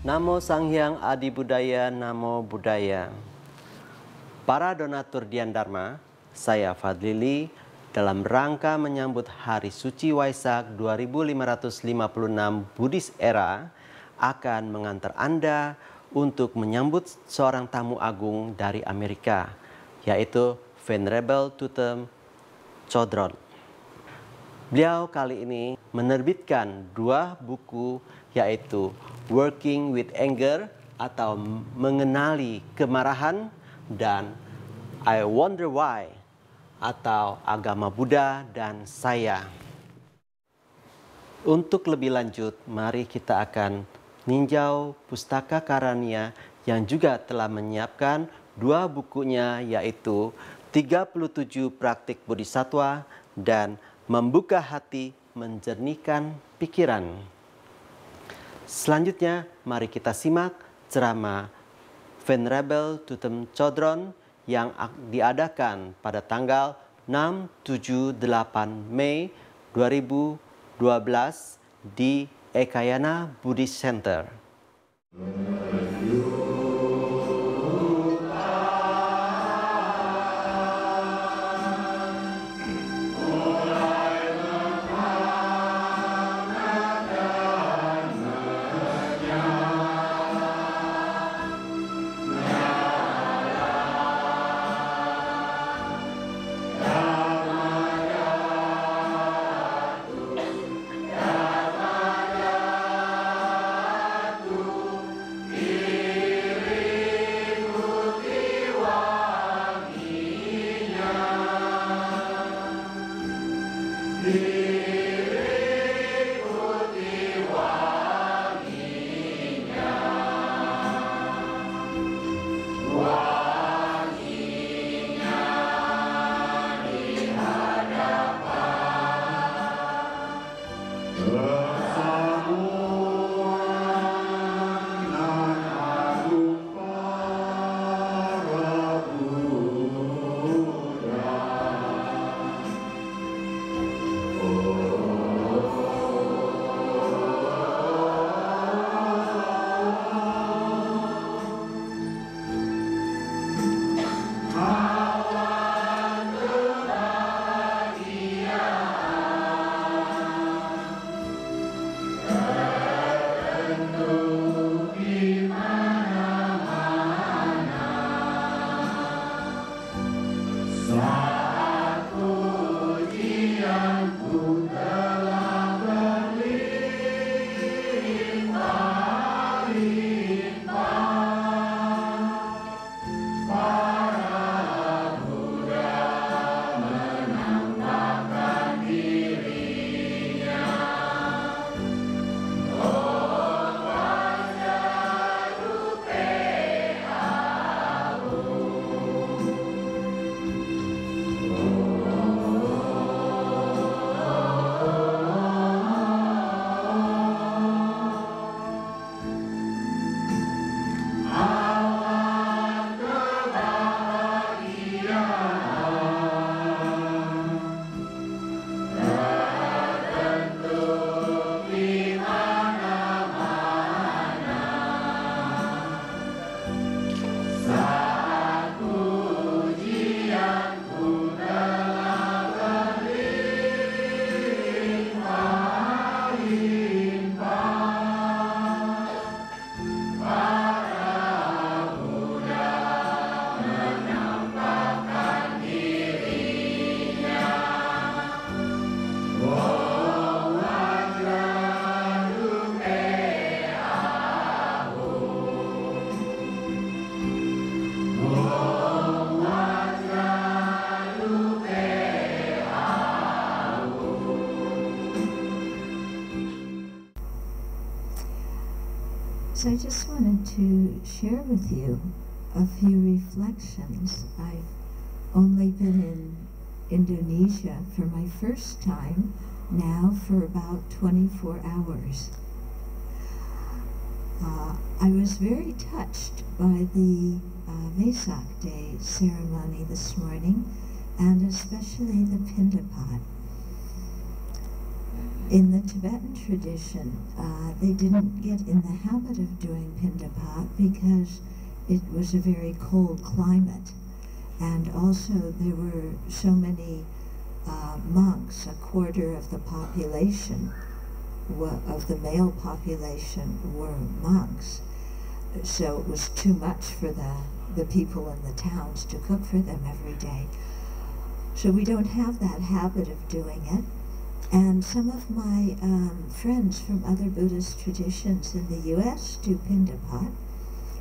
Namo Sang Hyang Adi Budaya, Namo Buddhaya. Para donatur Dian Dharma, saya Fadlili dalam rangka menyambut Hari Suci Waisak 2556 Buddhist Era akan mengantar Anda untuk menyambut seorang tamu agung dari Amerika, yaitu Venerable Thubten Chodron. Beliau kali ini menerbitkan 2 buku, yaitu Working with Anger atau Mengenali Kemarahan dan I Wonder Why atau Agama Buddha dan Saya. Untuk lebih lanjut, mari kita akan ninjau pustaka Karania yang juga telah menyiapkan 2 bukunya, yaitu 37 Praktik Bodhisattva dan Membuka Hati Menjernihkan Pikiran. Selanjutnya, mari kita simak ceramah Venerable Thubten Chodron yang diadakan pada tanggal 6, 7, 8 Mei 2012 di Ekayana Buddhist Center. So I just wanted to share with you a few reflections. I've only been in Indonesia for my first time now for about 24 hours. I was very touched by the Vesak Day ceremony this morning, and especially the Pindapat. In the Tibetan tradition, they didn't get in the habit of doing pindapat because it was a very cold climate. And also there were so many monks, a quarter of the population, of the male population were monks. So it was too much for the people in the towns to cook for them every day. So we don't have that habit of doing it. And some of my friends from other Buddhist traditions in the U.S. do pindapat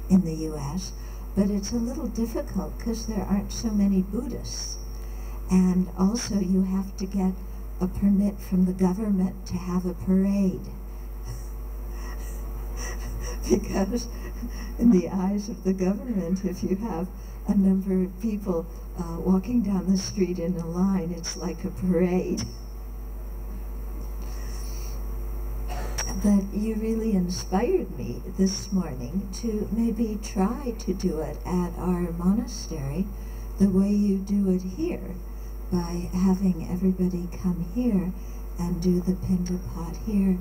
in the U.S., but it's a little difficult because there aren't so many Buddhists. And also you have to get a permit from the government to have a parade. Because in the eyes of the government, if you have a number of people walking down the street in a line, it's like a parade. But you really inspired me this morning to maybe try to do it at our monastery the way you do it here, by having everybody come here and do the pindapat here,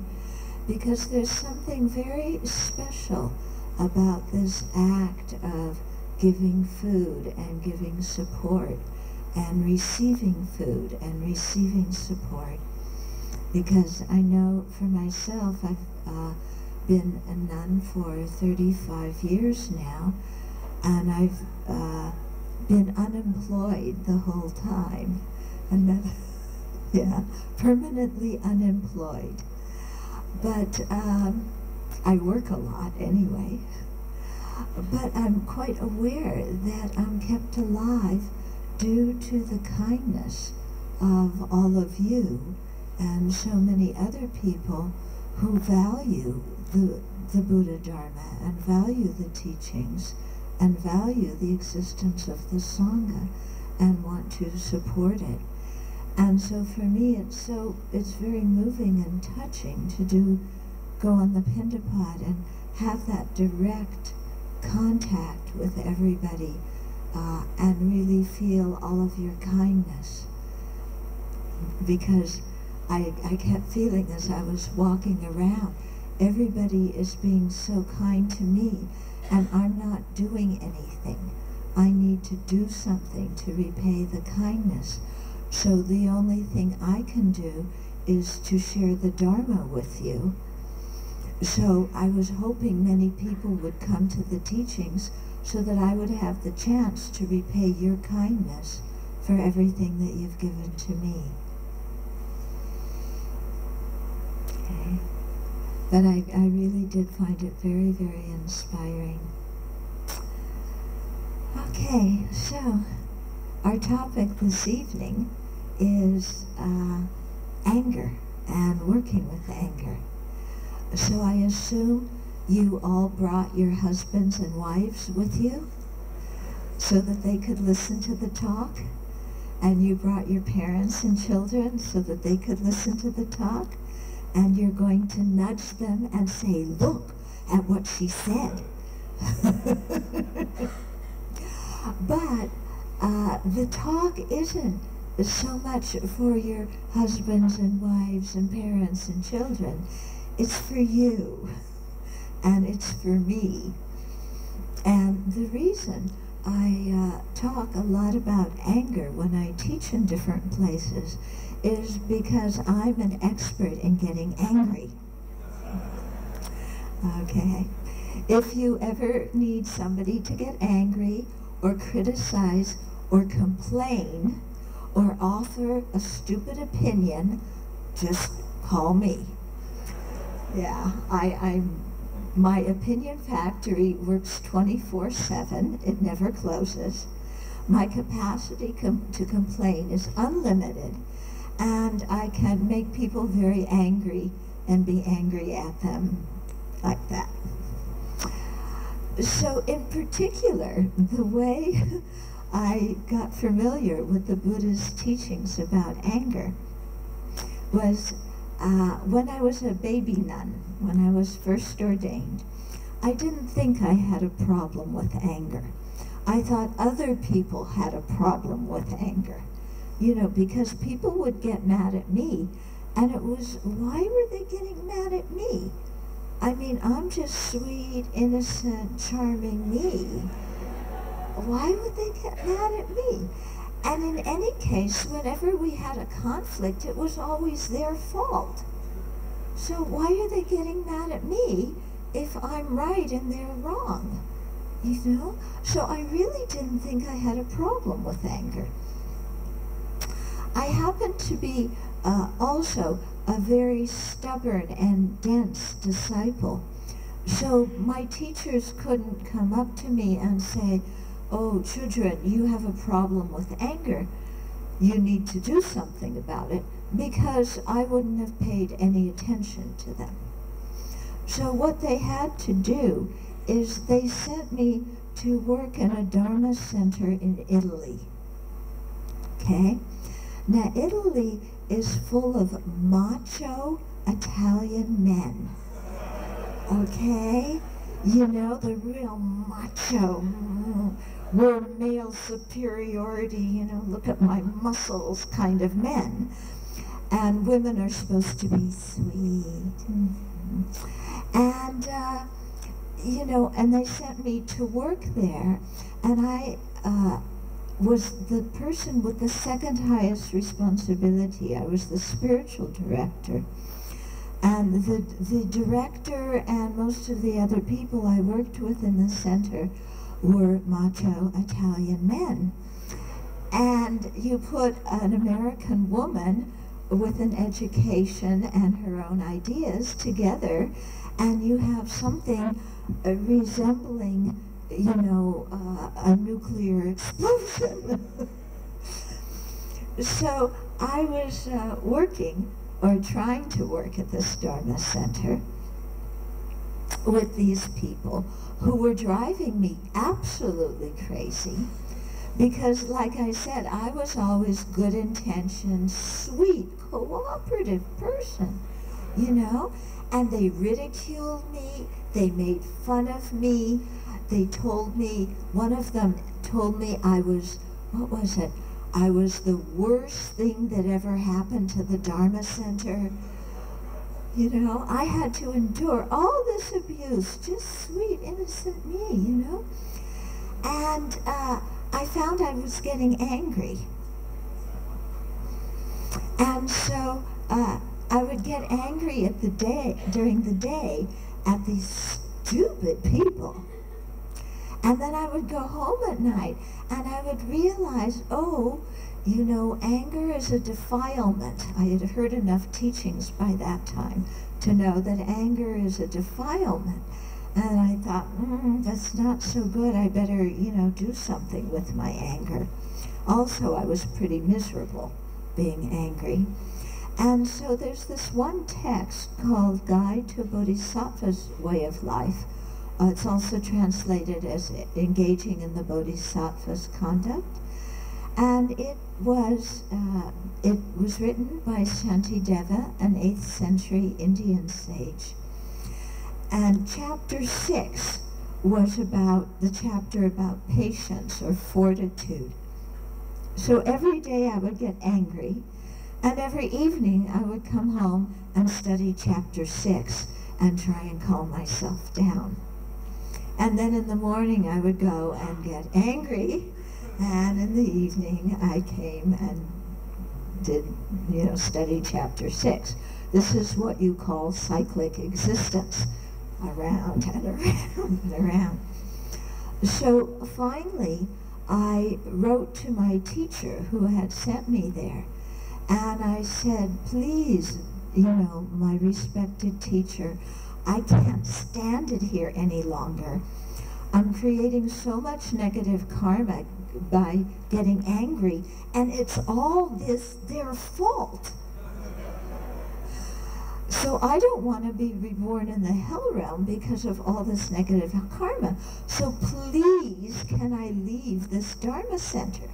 because there's something very special about this act of giving food and giving support and receiving food and receiving support. Because I know for myself, I've been a nun for 35 years now, and I've been unemployed the whole time, and that, yeah, permanently unemployed. But I work a lot anyway. But I'm quite aware that I'm kept alive due to the kindness of all of you and so many other people who value the Buddha Dharma and value the teachings and value the existence of the Sangha and want to support it. And so for me it's very moving and touching to go on the pindapat and have that direct contact with everybody and really feel all of your kindness. Because I kept feeling as I was walking around, everybody is being so kind to me, and I'm not doing anything. I need to do something to repay the kindness. So the only thing I can do is to share the Dharma with you. So I was hoping many people would come to the teachings so that I would have the chance to repay your kindness for everything that you've given to me. Okay. But I really did find it very, very inspiring. Okay, so our topic this evening is anger and working with anger. So I assume you all brought your husbands and wives with you so that they could listen to the talk, and you brought your parents and children so that they could listen to the talk, and you're going to nudge them and say, look at what she said. But the talk isn't so much for your husbands and wives and parents and children. It's for you, and it's for me. And the reason I talk a lot about anger when I teach in different places is because I'm an expert in getting angry. Okay. If you ever need somebody to get angry or criticize or complain or offer a stupid opinion, just call me. Yeah, my opinion factory works 24/7. It never closes. My capacity to complain is unlimited, and I can make people very angry and be angry at them like that. So in particular, the way I got familiar with the Buddha's teachings about anger was when I was a baby nun, when I was first ordained. I didn't think I had a problem with anger. I thought other people had a problem with anger. You know, because people would get mad at me And it was, why were they getting mad at me? I mean, I'm just sweet, innocent, charming me. Why would they get mad at me? And in any case, whenever we had a conflict, it was always their fault. So why are they getting mad at me if I'm right and they're wrong? You know? So I really didn't think I had a problem with anger. I happen to be also a very stubborn and dense disciple. So my teachers couldn't come up to me and say, "Oh, Chodron, you have a problem with anger. You need to do something about it," because I wouldn't have paid any attention to them. So what they had to do is they sent me to work in a Dharma center in Italy. Okay? Now, Italy is full of macho Italian men. Okay? You know, the real macho, real male superiority, you know, look at my muscles kind of men. And women are supposed to be sweet. And, you know, and they sent me to work there, and I was the person with the second highest responsibility. I was the spiritual director. And the director and most of the other people I worked with in the center were macho Italian men. And you put an American woman with an education and her own ideas together, and you have something resembling, you know, a nuclear explosion. So I was working, or trying to work at this Dharma center with these people who were driving me absolutely crazy because, like I said, I was always good intentioned, sweet, cooperative person, you know? And they ridiculed me, they made fun of me, they told me, one of them told me I was, what was it? I was the worst thing that ever happened to the Dharma Center. You know, I had to endure all this abuse, just sweet, innocent me, you know? And I found I was getting angry. And so I would get angry at during the day at these stupid people. And then I would go home at night and I would realize, oh, you know, anger is a defilement. I had heard enough teachings by that time to know that anger is a defilement. And I thought, that's not so good. I better, you know, do something with my anger. Also, I was pretty miserable being angry. And so there's this one text called Guide to a Bodhisattva's Way of Life. It's also translated as Engaging in the Bodhisattva's Conduct. And it was written by Shantideva, an 8th century Indian sage. And chapter 6 was the chapter about patience or fortitude. So every day I would get angry, and every evening I would come home and study chapter 6 and try and calm myself down. And then in the morning I would go and get angry, and in the evening I came and did, you know, study chapter 6. This is what you call cyclic existence, around and around and around. So finally I wrote to my teacher who had sent me there, and I said, please, you know, my respected teacher, I can't stand it here any longer. I'm creating so much negative karma by getting angry, and it's all their fault. So I don't want to be reborn in the hell realm because of all this negative karma. So please, can I leave this Dharma center?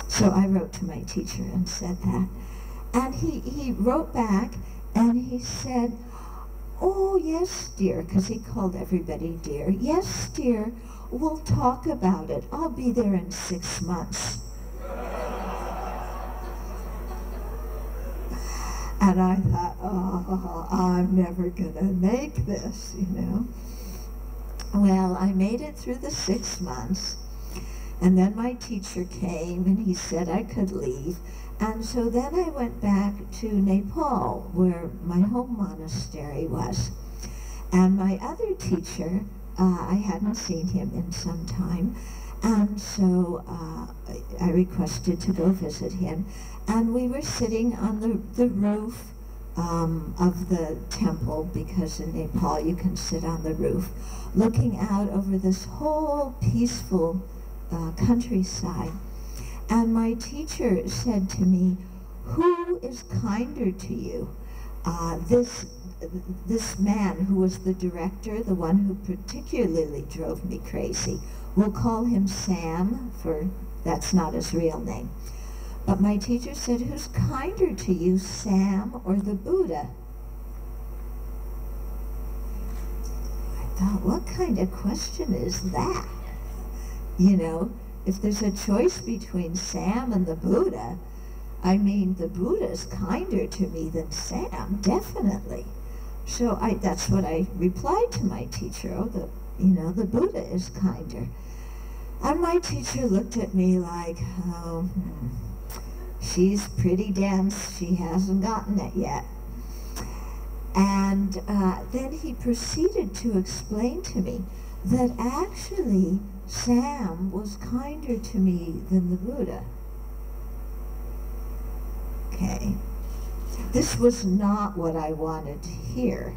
So I wrote to my teacher and said that. And he wrote back and he said, oh, yes, dear, because he called everybody dear. Yes, dear, we'll talk about it. I'll be there in 6 months. And I thought, oh, I'm never going to make this, you know. Well, I made it through the 6 months, and then my teacher came and he said I could leave. And so then I went back to Nepal, where my home monastery was. And my other teacher, I hadn't seen him in some time, and so I requested to go visit him. And we were sitting on the roof of the temple, because in Nepal you can sit on the roof, looking out over this whole peaceful countryside. And my teacher said to me, "Who is kinder to you? This man who was the director, the one who particularly drove me crazy. We'll call him Sam, for that's not his real name. But my teacher said, who's kinder to you, Sam or the Buddha?" I thought, what kind of question is that? You know, if there's a choice between Sam and the Buddha, I mean, the Buddha is kinder to me than Sam, definitely. So that's what I replied to my teacher. Oh, the Buddha is kinder. And my teacher looked at me like, oh, she's pretty dense. She hasn't gotten it yet. And then he proceeded to explain to me that actually Sam was kinder to me than the Buddha. Okay. This was not what I wanted to hear.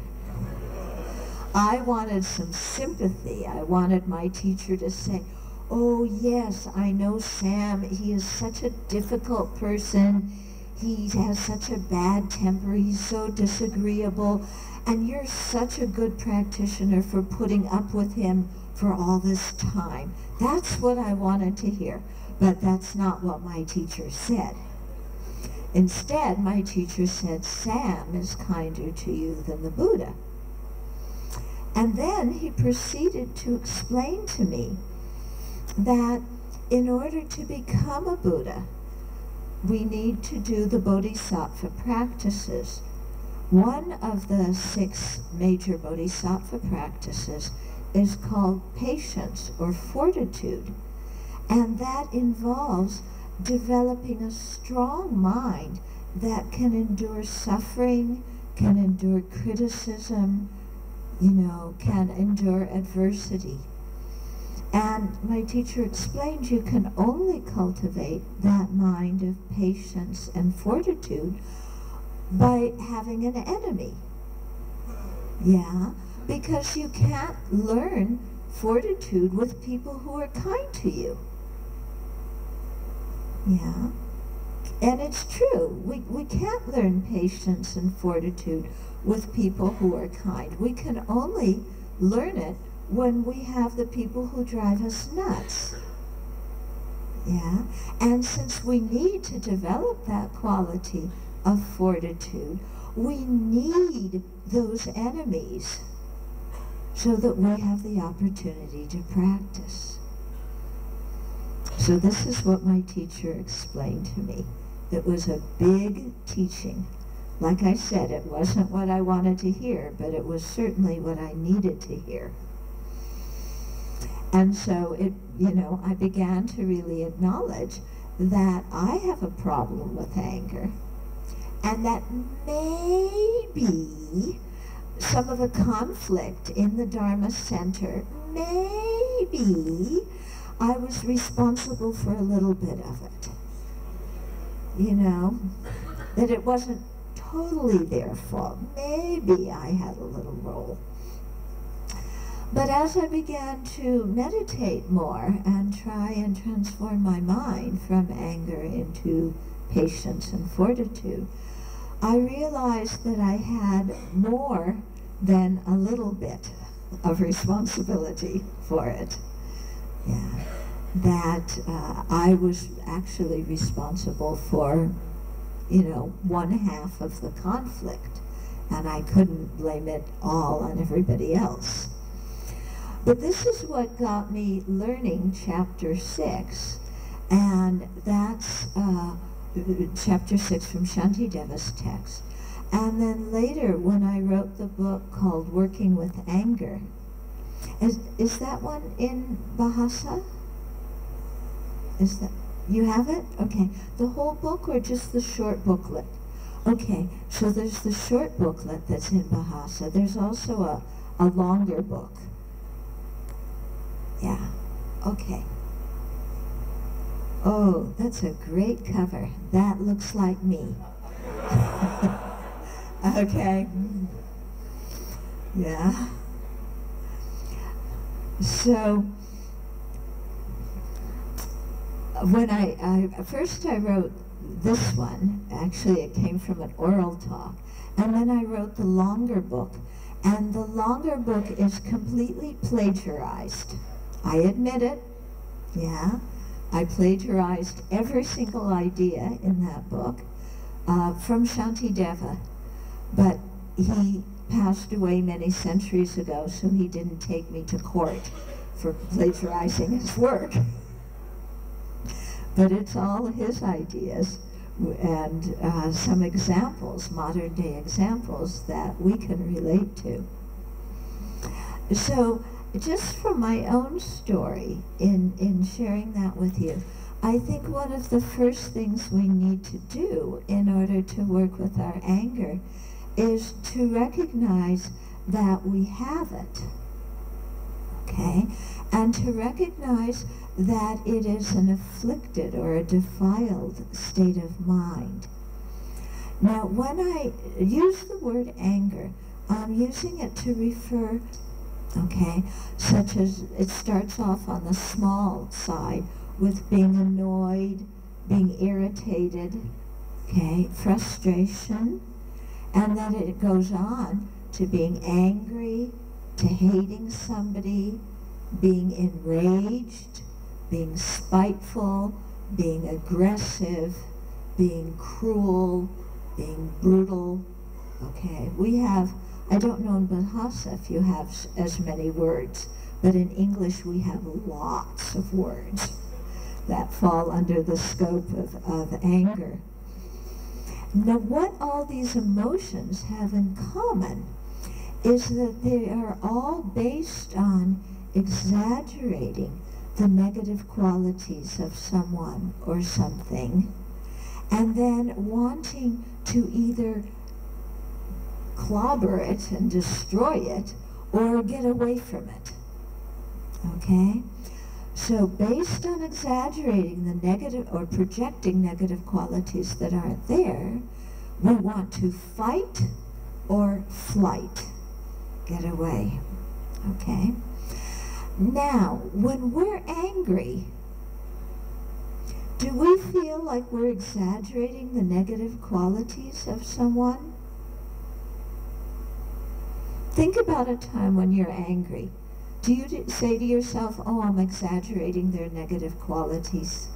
I wanted some sympathy. I wanted my teacher to say, "Oh yes, I know Sam. He is such a difficult person. He has such a bad temper. He's so disagreeable. And you're such a good practitioner for putting up with him for all this time." That's what I wanted to hear. But that's not what my teacher said. Instead, my teacher said, "Sam is kinder to you than the Buddha." And then he proceeded to explain to me that in order to become a Buddha, we need to do the Bodhisattva practices. One of the 6 major Bodhisattva practices is called patience or fortitude, and that involves developing a strong mind that can endure suffering, can endure criticism, can endure adversity. And my teacher explained you can only cultivate that mind of patience and fortitude by having an enemy. Yeah, because you can't learn fortitude with people who are kind to you. Yeah, and it's true. We can't learn patience and fortitude with people who are kind. We can only learn it when we have the people who drive us nuts. Yeah, and since we need to develop that quality of fortitude, we need those enemies so that we have the opportunity to practice. So this is what my teacher explained to me. It was a big teaching. Like I said, it wasn't what I wanted to hear, but it was certainly what I needed to hear. And so I began to really acknowledge that I have a problem with anger, and that maybe some of the conflict in the Dharma Center, maybe I was responsible for a little bit of it. That it wasn't totally their fault. Maybe I had a little role. But as I began to meditate more and try and transform my mind from anger into patience and fortitude, I realized that I had more than a little bit of responsibility for it. Yeah, that I was actually responsible for, 1/2 of the conflict, and I couldn't blame it all on everybody else. But this is what got me learning chapter 6, and that's chapter 6 from Shantideva's text. And then later, when I wrote the book called Working with Anger, is that one in Bahasa? Is that, you have it? Okay. The whole book or just the short booklet? Okay, so there's the short booklet that's in Bahasa. There's also a longer book. Yeah, okay. Oh, that's a great cover. That looks like me. Okay. Yeah. So, when I first wrote this one, actually it came from an oral talk, and then I wrote the longer book, and the longer book is completely plagiarized. I admit it, yeah. I plagiarized every single idea in that book from Shantideva, but he passed away many centuries ago, so he didn't take me to court for plagiarizing his work. But it's all his ideas and some examples, modern day examples that we can relate to. So just from my own story in sharing that with you, I think one of the first things we need to do in order to work with our anger is to recognize that we have it, okay? And to recognize that it is an afflicted or a defiled state of mind. Now, when I use the word anger, I'm using it to refer, okay, such as it starts off on the small side with being annoyed, being irritated, okay, frustration, and then it goes on to being angry, to hating somebody, being enraged, being spiteful, being aggressive, being cruel, being brutal. Okay, we have, I don't know in Bahasa if you have as many words, but in English we have lots of words that fall under the scope of anger. Now, what all these emotions have in common is that they are all based on exaggerating the negative qualities of someone or something, and then wanting to either clobber it and destroy it or get away from it. Okay? So based on exaggerating the negative or projecting negative qualities that aren't there, we want to fight or flight, get away. Okay? Now, when we're angry, do we feel like we're exaggerating the negative qualities of someone? Think about a time when you're angry. Do you say to yourself, oh, I'm exaggerating their negative qualities?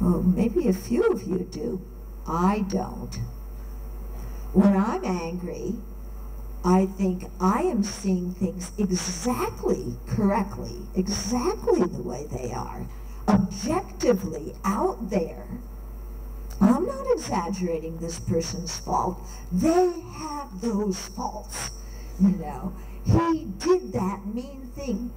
Well, maybe a few of you do. I don't. When I'm angry, I think I am seeing things exactly correctly, exactly the way they are, objectively out there. I'm not exaggerating this person's fault. They have those faults, you know. He did that mean thing